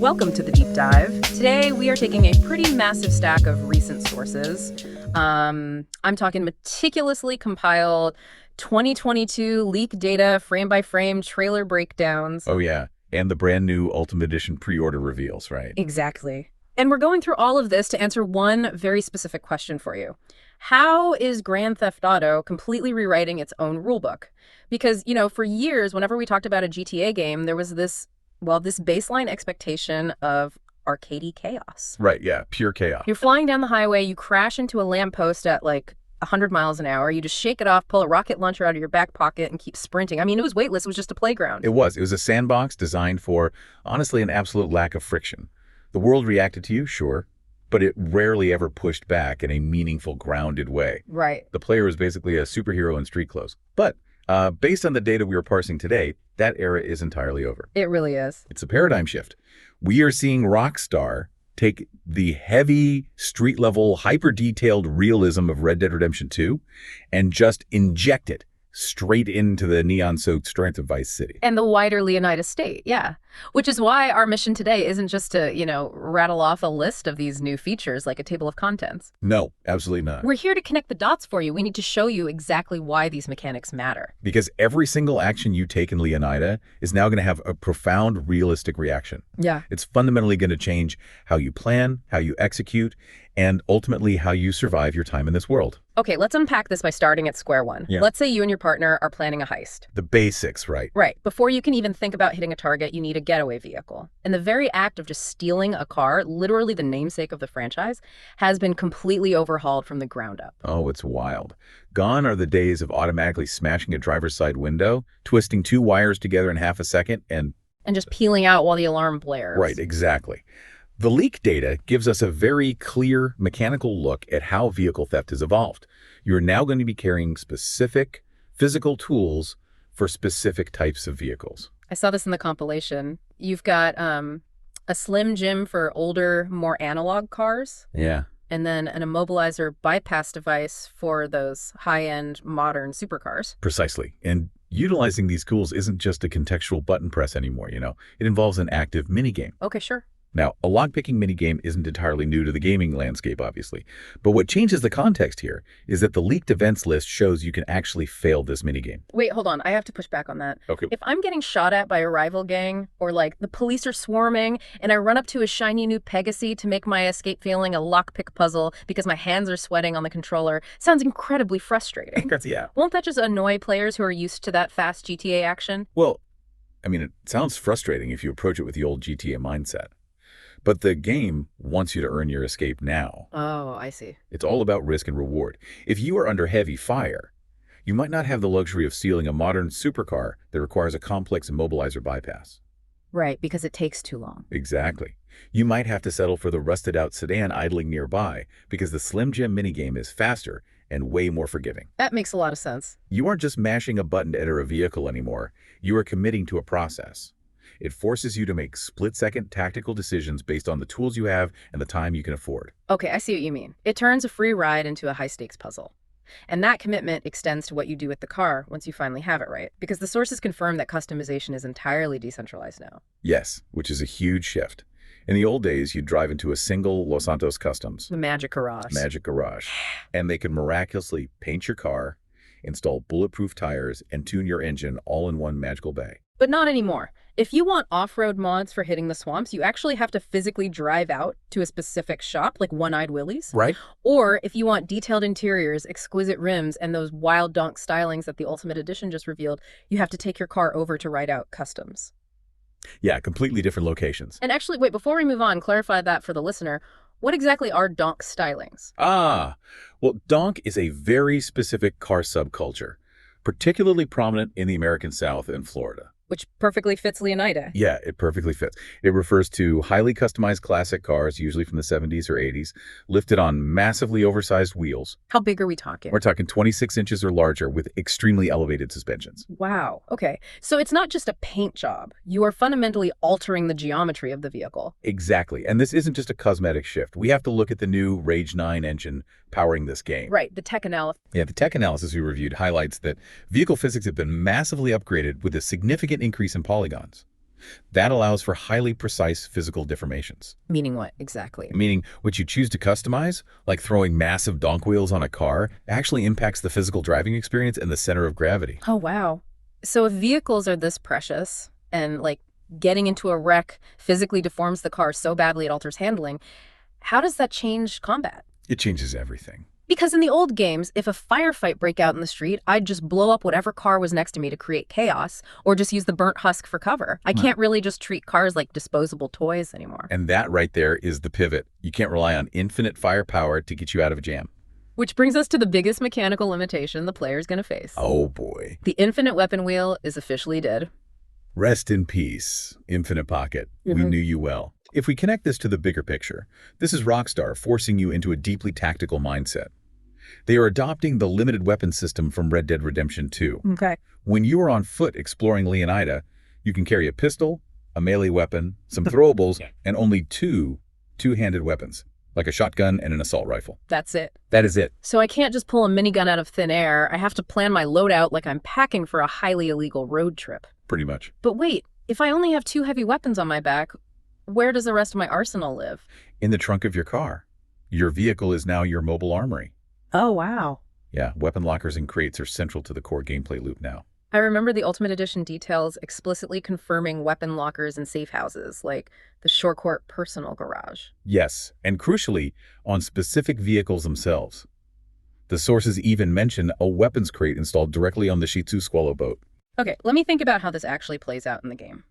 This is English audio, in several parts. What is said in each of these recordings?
Welcome to the deep dive. Today we are taking a pretty massive stack of recent sources. I'm talking meticulously compiled 2022 leak data, frame by frame trailer breakdowns. Oh, yeah. And the brand new Ultimate Edition pre-order reveals, right? Exactly. And we're going through all of this to answer one very specific question for you. How is Grand Theft Auto completely rewriting its own rulebook? Because, for years, whenever we talked about a GTA game, there was this baseline expectation of arcadey chaos. Right, yeah. Pure chaos. You're flying down the highway, you crash into a lamppost at like 100 miles an hour, you just shake it off, pull a rocket launcher out of your back pocket, and keep sprinting. I mean, it was weightless, it was just a playground. It was. It was a sandbox designed for, honestly, an absolute lack of friction. The world reacted to you, sure, but it rarely ever pushed back in a meaningful, grounded way. Right. The player was basically a superhero in street clothes. But based on the data we are parsing today, that era is entirely over. It really is. It's a paradigm shift. We are seeing Rockstar take the heavy, street-level, hyper-detailed realism of Red Dead Redemption 2 and just inject it straight into the neon-soaked strength of Vice City. And the wider Leonidas state, yeah. Which is why our mission today isn't just to, rattle off a list of these new features like a table of contents. No, absolutely not. We're here to connect the dots for you. We need to show you exactly why these mechanics matter. Because every single action you take in Leonida is now going to have a profound, realistic reaction. Yeah. It's fundamentally going to change how you plan, how you execute, and ultimately how you survive your time in this world. Okay, let's unpack this by starting at square one. Yeah. Let's say you and your partner are planning a heist. The basics, right? Right. Before you can even think about hitting a target, you need a getaway vehicle. And the very act of just stealing a car, literally the namesake of the franchise, has been completely overhauled from the ground up. Oh, it's wild. Gone are the days of automatically smashing a driver's side window, twisting two wires together in half a second, and just peeling out while the alarm blares. Right, exactly. The leak data gives us a very clear mechanical look at how vehicle theft has evolved. You're now going to be carrying specific physical tools for specific types of vehicles. I saw this in the compilation. You've got a Slim Jim for older, more analog cars. Yeah. And then an immobilizer bypass device for those high-end modern supercars. Precisely. And utilizing these tools isn't just a contextual button press anymore, It involves an active minigame. Okay, sure. Now, a lockpicking minigame isn't entirely new to the gaming landscape, obviously. But what changes the context here is that the leaked events list shows you can actually fail this minigame. Wait, hold on. I have to push back on that. Okay. If I'm getting shot at by a rival gang, or the police are swarming, and I run up to a shiny new Pegasee to make my escape feeling a lockpick puzzle because my hands are sweating on the controller, sounds incredibly frustrating. Yeah. Won't that just annoy players who are used to that fast GTA action? Well, it sounds frustrating if you approach it with the old GTA mindset. But the game wants you to earn your escape now. Oh, I see. It's all about risk and reward. If you are under heavy fire, you might not have the luxury of stealing a modern supercar that requires a complex immobilizer bypass. Right, because it takes too long. Exactly. You might have to settle for the rusted-out sedan idling nearby because the Slim Jim minigame is faster and way more forgiving. That makes a lot of sense. You aren't just mashing a button to enter a vehicle anymore. You are committing to a process. It forces you to make split-second tactical decisions based on the tools you have and the time you can afford. Okay, I see what you mean. It turns a free ride into a high-stakes puzzle. And that commitment extends to what you do with the car once you finally have it right. Because the sources confirm that customization is entirely decentralized now. Yes, which is a huge shift. In the old days, you'd drive into a single Los Santos Customs. The Magic Garage. Magic Garage. And they could miraculously paint your car, install bulletproof tires, and tune your engine all in one magical bay. But not anymore. If you want off-road mods for hitting the swamps, you actually have to physically drive out to a specific shop, like One-Eyed Willie's. Right. Or if you want detailed interiors, exquisite rims, and those wild donk stylings that the Ultimate Edition just revealed, you have to take your car over to Ride Out Customs. Yeah, completely different locations. And actually, wait, before we move on, clarify that for the listener. What exactly are donk stylings? Well, donk is a very specific car subculture, particularly prominent in the American South and Florida. Which perfectly fits Leonida. Yeah, it perfectly fits. It refers to highly customized classic cars, usually from the 70s or 80s, lifted on massively oversized wheels. How big are we talking? We're talking 26 inches or larger with extremely elevated suspensions. Wow. Okay. So it's not just a paint job. You are fundamentally altering the geometry of the vehicle. Exactly. And this isn't just a cosmetic shift. We have to look at the new Rage 9 engine powering this game. Right. The tech analysis. Yeah, the tech analysis we reviewed highlights that vehicle physics have been massively upgraded with a significant increase in polygons. That allows for highly precise physical deformations. Meaning what exactly? Meaning, what you choose to customize, like throwing massive donk wheels on a car, actually impacts the physical driving experience and the center of gravity. Oh, wow. So if vehicles are this precious and like getting into a wreck physically deforms the car so badly it alters handling, how does that change combat? It changes everything. Because in the old games, if a firefight break out in the street, I'd just blow up whatever car was next to me to create chaos, or just use the burnt husk for cover. I can't really just treat cars like disposable toys anymore. And that right there is the pivot. You can't rely on infinite firepower to get you out of a jam. Which brings us to the biggest mechanical limitation the player's gonna face. Oh boy. The infinite weapon wheel is officially dead. Rest in peace, Infinite Pocket. We knew you well. If we connect this to the bigger picture, this is Rockstar forcing you into a deeply tactical mindset. They are adopting the limited weapon system from Red Dead Redemption 2. Okay. When you are on foot exploring Leonida, you can carry a pistol, a melee weapon, some throwables, and only two-handed weapons, like a shotgun and an assault rifle. That's it. That is it. So I can't just pull a minigun out of thin air. I have to plan my loadout like I'm packing for a highly illegal road trip. Pretty much. But wait, if I only have 2 heavy weapons on my back, where does the rest of my arsenal live? In the trunk of your car. Your vehicle is now your mobile armory. Oh, wow. Yeah, weapon lockers and crates are central to the core gameplay loop now. I remember the Ultimate Edition details explicitly confirming weapon lockers and safe houses, like the Shorecourt personal garage. Yes, and crucially, on specific vehicles themselves. The sources even mention a weapons crate installed directly on the Shih Tzu Squallow boat. Okay, let me think about how this actually plays out in the game.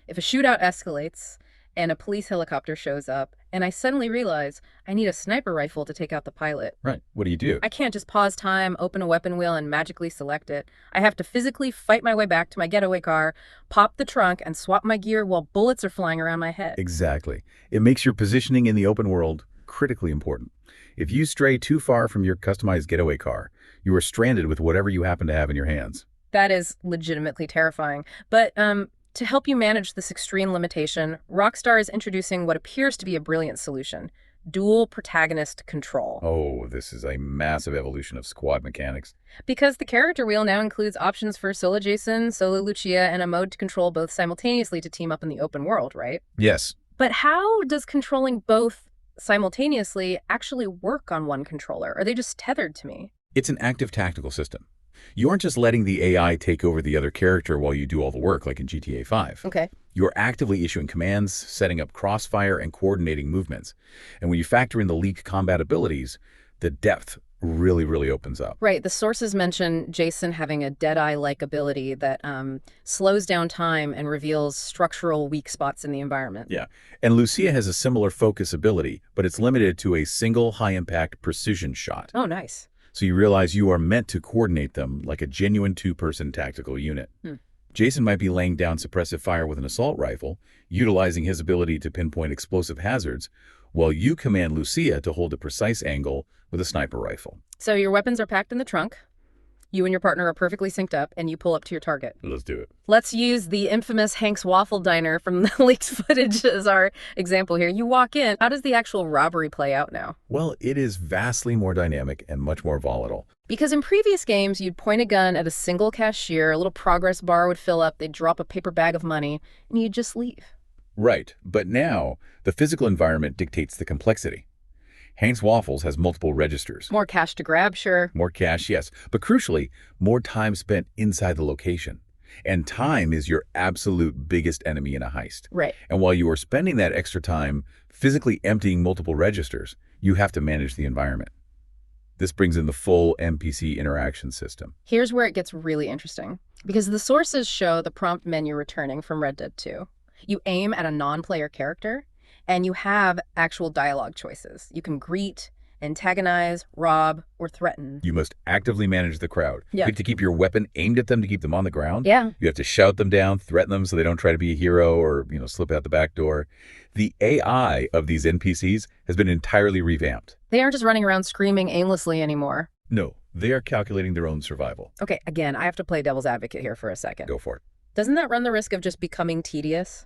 If a shootout escalates and a police helicopter shows up, and I suddenly realize I need a sniper rifle to take out the pilot. Right. What do you do? I can't just pause time, open a weapon wheel, and magically select it. I have to physically fight my way back to my getaway car, pop the trunk, and swap my gear while bullets are flying around my head. Exactly. It makes your positioning in the open world critically important. If you stray too far from your customized getaway car, you are stranded with whatever you happen to have in your hands. That is legitimately terrifying. But to help you manage this extreme limitation, Rockstar is introducing what appears to be a brilliant solution: dual protagonist control. Oh, this is a massive evolution of squad mechanics. Because the character wheel now includes options for solo Jason, solo Lucia, and a mode to control both simultaneously to team up in the open world, right? Yes. But how does controlling both simultaneously actually work on one controller? Are they just tethered to me? It's an active tactical system. You aren't just letting the AI take over the other character while you do all the work, like in GTA 5. Okay. You're actively issuing commands, setting up crossfire, and coordinating movements. And when you factor in the leaked combat abilities, the depth really opens up. Right. The sources mention Jason having a Deadeye-like ability that slows down time and reveals structural weak spots in the environment. Yeah. And Lucia has a similar focus ability, but it's limited to a single high-impact precision shot. Oh, nice. So you realize you are meant to coordinate them like a genuine two-person tactical unit. Jason might be laying down suppressive fire with an assault rifle, utilizing his ability to pinpoint explosive hazards, while you command Lucia to hold a precise angle with a sniper rifle. So your weapons are packed in the trunk. You and your partner are perfectly synced up, and you pull up to your target. Let's do it. Let's use the infamous Hank's Waffle Diner from the leaked footage as our example here. You walk in. How does the actual robbery play out now? Well, it is vastly more dynamic and much more volatile. Because in previous games, you'd point a gun at a single cashier, a little progress bar would fill up, they'd drop a paper bag of money, and you'd just leave. Right, but now the physical environment dictates the complexity. Hank's Waffles has multiple registers. More cash to grab, sure. More cash, yes. But crucially, more time spent inside the location. And time is your absolute biggest enemy in a heist. Right. And while you are spending that extra time physically emptying multiple registers, you have to manage the environment. This brings in the full NPC interaction system. Here's where it gets really interesting. Because the sources show the prompt menu returning from Red Dead 2. You aim at a non-player character, and you have actual dialogue choices. You can greet, antagonize, rob, or threaten. You must actively manage the crowd. Yeah. You have to keep your weapon aimed at them to keep them on the ground. Yeah. You have to shout them down, threaten them so they don't try to be a hero or, slip out the back door. The AI of these NPCs has been entirely revamped. They aren't just running around screaming aimlessly anymore. No, they are calculating their own survival. Okay, again, I have to play devil's advocate here for a second. Go for it. Doesn't that run the risk of just becoming tedious?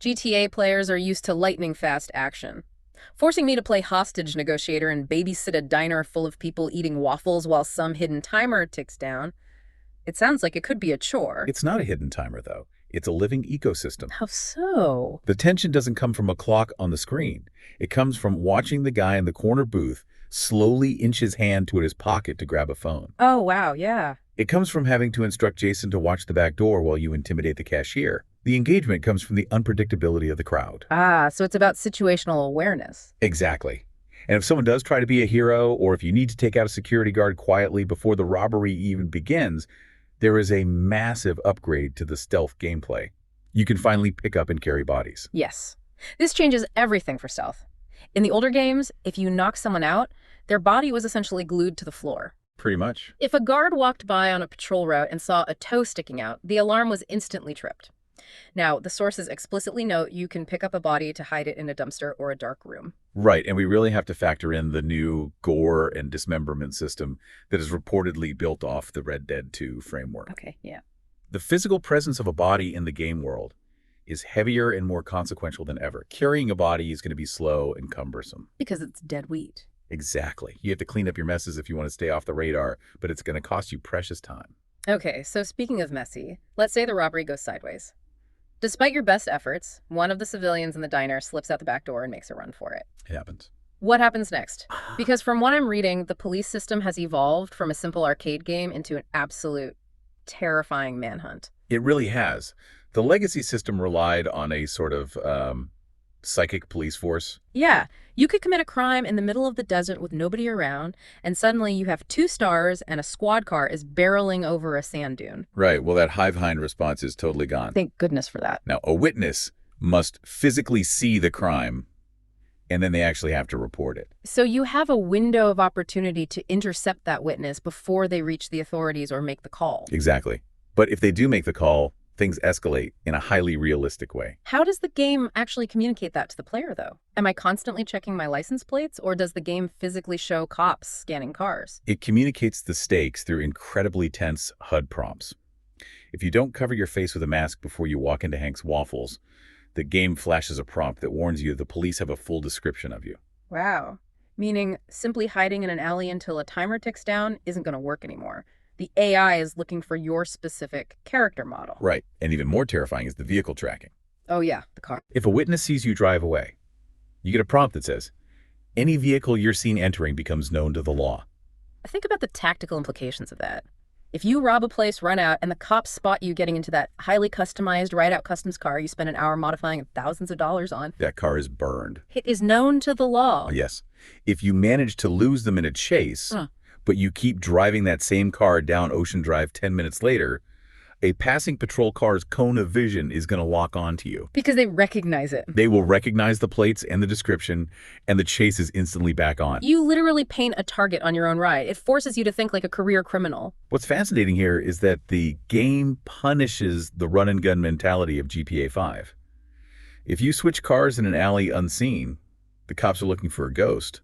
GTA players are used to lightning-fast action. Forcing me to play hostage negotiator and babysit a diner full of people eating waffles while some hidden timer ticks down, it sounds like it could be a chore. It's not a hidden timer, though. It's a living ecosystem. How so? The tension doesn't come from a clock on the screen. It comes from watching the guy in the corner booth slowly inch his hand toward his pocket to grab a phone. Oh, wow, yeah. It comes from having to instruct Jason to watch the back door while you intimidate the cashier. The engagement comes from the unpredictability of the crowd. Ah, so it's about situational awareness. Exactly. And if someone does try to be a hero, or if you need to take out a security guard quietly before the robbery even begins, there is a massive upgrade to the stealth gameplay. You can finally pick up and carry bodies. Yes. This changes everything for stealth. In the older games, if you knocked someone out, their body was essentially glued to the floor. Pretty much. If a guard walked by on a patrol route and saw a toe sticking out, the alarm was instantly tripped. Now, the sources explicitly note you can pick up a body to hide it in a dumpster or a dark room. Right, and we really have to factor in the new gore and dismemberment system that is reportedly built off the Red Dead 2 framework. Okay, yeah. The physical presence of a body in the game world is heavier and more consequential than ever. Carrying a body is going to be slow and cumbersome. Because it's dead weight. Exactly. You have to clean up your messes if you want to stay off the radar, but it's going to cost you precious time. Okay, so speaking of messy, let's say the robbery goes sideways. Despite your best efforts, one of the civilians in the diner slips out the back door and makes a run for it. It happens. What happens next? Because from what I'm reading, the police system has evolved from a simple arcade game into an absolute terrifying manhunt. It really has. The legacy system relied on a sort of psychic police force. Yeah, you could commit a crime in the middle of the desert with nobody around, and suddenly you have 2 stars and a squad car is barreling over a sand dune. Right. Well, that hive-hind response is totally gone. Thank goodness for that. Now, a witness must physically see the crime, and then they actually have to report it. So you have a window of opportunity to intercept that witness before they reach the authorities or make the call. Exactly. But if they do make the call, things escalate in a highly realistic way. How does the game actually communicate that to the player, though? Am I constantly checking my license plates, or does the game physically show cops scanning cars? It communicates the stakes through incredibly tense HUD prompts. If you don't cover your face with a mask before you walk into Hank's Waffles, the game flashes a prompt that warns you the police have a full description of you. Wow. Meaning simply hiding in an alley until a timer ticks down isn't going to work anymore. The AI is looking for your specific character model. Right. And even more terrifying is the vehicle tracking. Oh yeah, the car. If a witness sees you drive away, you get a prompt that says, any vehicle you're seen entering becomes known to the law. Think about the tactical implications of that. If you rob a place, run out, and the cops spot you getting into that highly customized ride-out customs car you spent an hour modifying and thousands of dollars on, That car is burned. it is known to the law. Yes. If you manage to lose them in a chase, but you keep driving that same car down Ocean Drive 10 minutes later, a passing patrol car's cone of vision is going to lock onto you. Because they recognize it. They will recognize the plates and the description, and the chase is instantly back on. You literally paint a target on your own ride. It forces you to think like a career criminal. What's fascinating here is that the game punishes the run-and-gun mentality of GTA 5. If you switch cars in an alley unseen, the cops are looking for a ghost.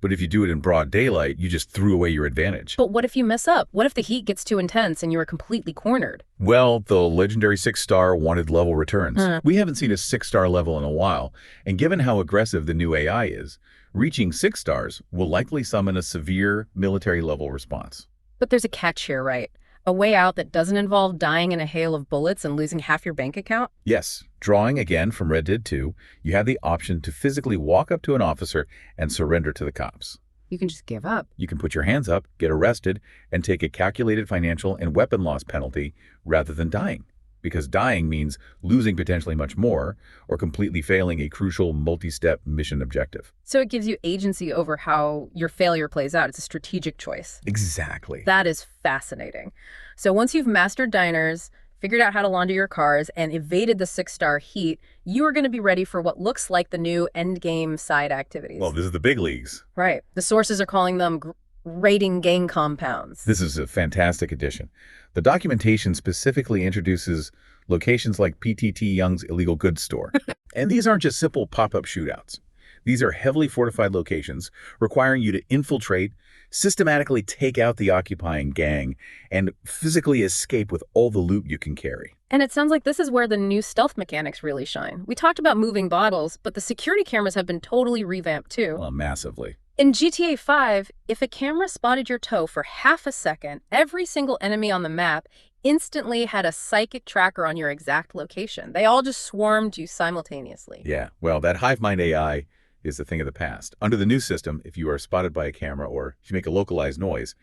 But if you do it in broad daylight, you just threw away your advantage. But what if you mess up? What if the heat gets too intense and you are completely cornered? Well, the legendary 6-star wanted level returns. We haven't seen a 6-star level in a while, and given how aggressive the new AI is, reaching 6 stars will likely summon a severe military level response. But there's a catch here, right? A way out that doesn't involve dying in a hail of bullets and losing half your bank account? Yes, drawing again from Red Dead 2, you have the option to physically walk up to an officer and surrender to the cops. You can just give up. You can put your hands up, get arrested, and take a calculated financial and weapon loss penalty rather than dying. Because dying means losing potentially much more or completely failing a crucial multi-step mission objective. So it gives you agency over how your failure plays out. It's a strategic choice. Exactly. That is fascinating. So once you've mastered diners, figured out how to launder your cars, and evaded the 6-star heat, you are going to be ready for what looks like the new endgame side activities. Well, this is the big leagues. Right. The sources are calling them raiding gang compounds. This is a fantastic addition. The documentation specifically introduces locations like PTT Young's illegal goods store. And these aren't just simple pop-up shootouts. These are heavily fortified locations requiring you to infiltrate, systematically take out the occupying gang, and physically escape with all the loot you can carry. And it sounds like this is where the new stealth mechanics really shine. We talked about moving bottles, but the security cameras have been totally revamped too. Well, massively. In GTA 5, if a camera spotted your toe for half a second, every single enemy on the map instantly had a psychic tracker on your exact location. They all just swarmed you simultaneously. Yeah, well, that hive mind AI is a thing of the past. Under the new system, if you are spotted by a camera or if you make a localized noise,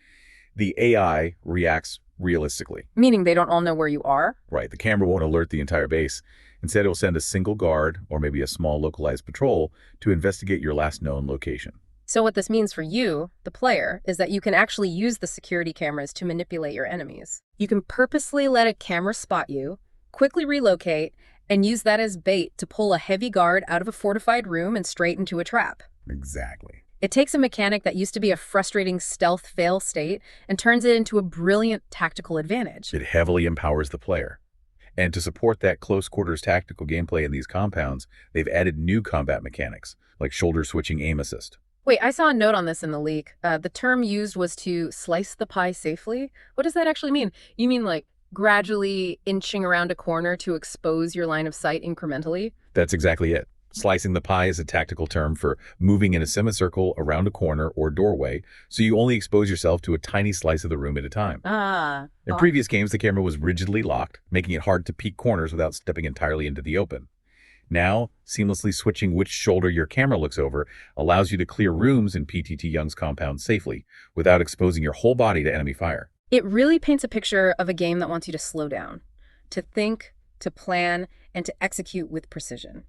the AI reacts realistically. Meaning they don't all know where you are? Right, the camera won't alert the entire base. Instead, it will send a single guard or maybe a small localized patrol to investigate your last known location. So what this means for you, the player, is that you can actually use the security cameras to manipulate your enemies. You can purposely let a camera spot you, quickly relocate, and use that as bait to pull a heavy guard out of a fortified room and straight into a trap. Exactly. It takes a mechanic that used to be a frustrating stealth fail state and turns it into a brilliant tactical advantage. It heavily empowers the player. And to support that close quarters tactical gameplay in these compounds, they've added new combat mechanics, like shoulder switching aim assist. Wait, I saw a note on this in the leak. The term used was to slice the pie safely. What does that actually mean? You mean like gradually inching around a corner to expose your line of sight incrementally? That's exactly it. Slicing the pie is a tactical term for moving in a semicircle around a corner or doorway, so you only expose yourself to a tiny slice of the room at a time. In previous games, the camera was rigidly locked, making it hard to peek corners without stepping entirely into the open. Now, seamlessly switching which shoulder your camera looks over allows you to clear rooms in PTT Young's compound safely, without exposing your whole body to enemy fire. It really paints a picture of a game that wants you to slow down, to think, to plan, and to execute with precision.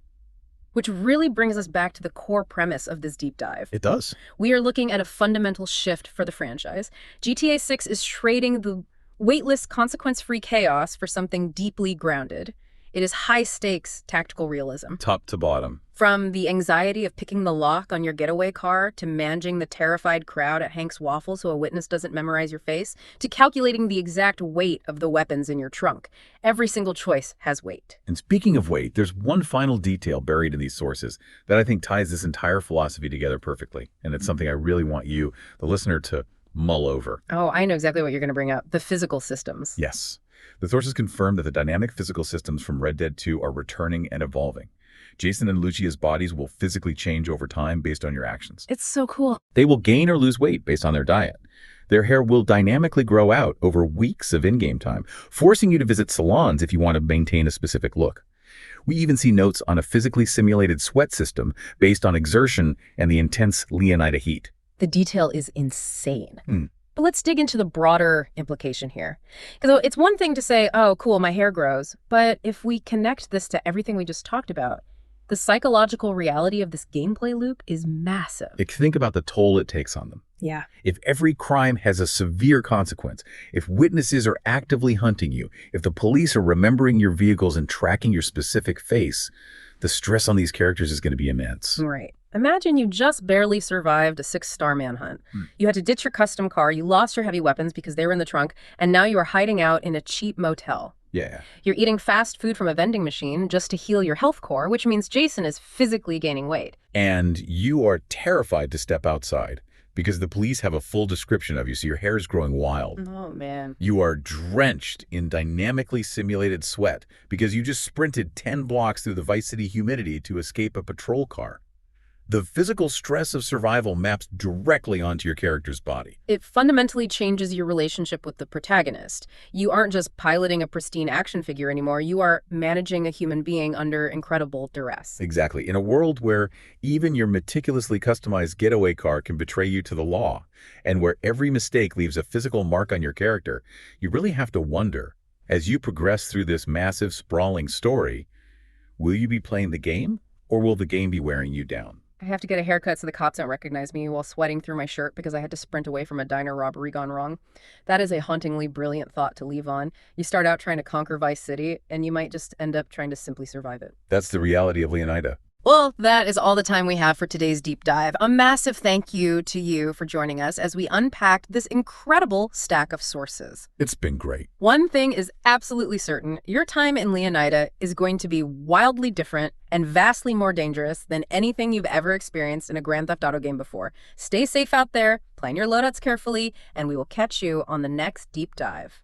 Which really brings us back to the core premise of this deep dive. It does. We are looking at a fundamental shift for the franchise. GTA 6 is trading the weightless, consequence-free chaos for something deeply grounded. It is high-stakes tactical realism. Top to bottom. From the anxiety of picking the lock on your getaway car, to managing the terrified crowd at Hank's Waffle so a witness doesn't memorize your face, to calculating the exact weight of the weapons in your trunk. Every single choice has weight. And speaking of weight, there's one final detail buried in these sources that I think ties this entire philosophy together perfectly. And it's something I really want you, the listener, to mull over. Oh, I know exactly what you're going to bring up. The physical systems. Yes. The sources confirm that the dynamic physical systems from Red Dead 2 are returning and evolving. Jason and Lucia's bodies will physically change over time based on your actions. It's so cool. They will gain or lose weight based on their diet. Their hair will dynamically grow out over weeks of in-game time, forcing you to visit salons if you want to maintain a specific look. We even see notes on a physically simulated sweat system based on exertion and the intense Leonida heat. The detail is insane. But let's dig into the broader implication here. Because it's one thing to say, oh, cool, my hair grows. But if we connect this to everything we just talked about, the psychological reality of this gameplay loop is massive. Think about the toll it takes on them. Yeah. If every crime has a severe consequence, if witnesses are actively hunting you, if the police are remembering your vehicles and tracking your specific face, the stress on these characters is going to be immense. Right. Imagine you just barely survived a 6-star manhunt. You had to ditch your custom car, you lost your heavy weapons because they were in the trunk, and now you are hiding out in a cheap motel. Yeah. You're eating fast food from a vending machine just to heal your health core, which means Jason is physically gaining weight. And you are terrified to step outside because the police have a full description of you, so your hair is growing wild. Oh, man. You are drenched in dynamically simulated sweat because you just sprinted 10 blocks through the Vice City humidity to escape a patrol car. The physical stress of survival maps directly onto your character's body. It fundamentally changes your relationship with the protagonist. You aren't just piloting a pristine action figure anymore. You are managing a human being under incredible duress. Exactly. In a world where even your meticulously customized getaway car can betray you to the law, and where every mistake leaves a physical mark on your character, you really have to wonder, as you progress through this massive, sprawling story, will you be playing the game, or will the game be wearing you down? I have to get a haircut so the cops don't recognize me while sweating through my shirt because I had to sprint away from a diner robbery gone wrong. That is a hauntingly brilliant thought to leave on. You start out trying to conquer Vice City, and you might just end up trying to simply survive it. That's the reality of Leonida. Well, that is all the time we have for today's deep dive. A massive thank you to you for joining us as we unpacked this incredible stack of sources. It's been great. One thing is absolutely certain. Your time in Leonida is going to be wildly different and vastly more dangerous than anything you've ever experienced in a Grand Theft Auto game before. Stay safe out there, plan your loadouts carefully, and we will catch you on the next deep dive.